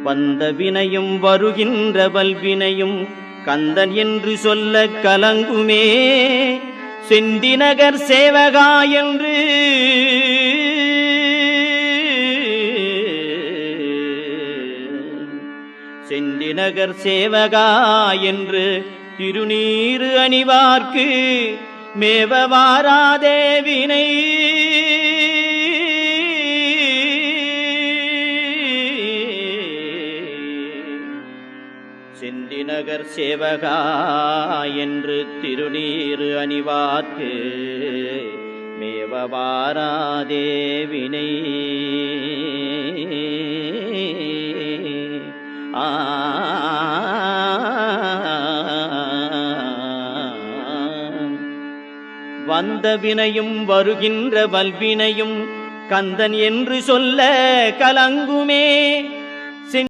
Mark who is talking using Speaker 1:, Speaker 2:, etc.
Speaker 1: வந்த வினையும் வருகின்ற வல்வினையும் கந்தன் என்று சொல்ல கலங்குமே. செந்திநகர் சேவகா என்று செந்திநகர் சேவகா என்று திருநீறு அணிவார்க்கு மேவவாராதே வினை. செந்திநகர் சேவகா என்று திருநீறு அணிவார்க்கு மேவவாராதே வினை. வந்த வினையும் வருகின்ற வல்வினையும் கந்தன் என்று சொல்ல கலங்குமே.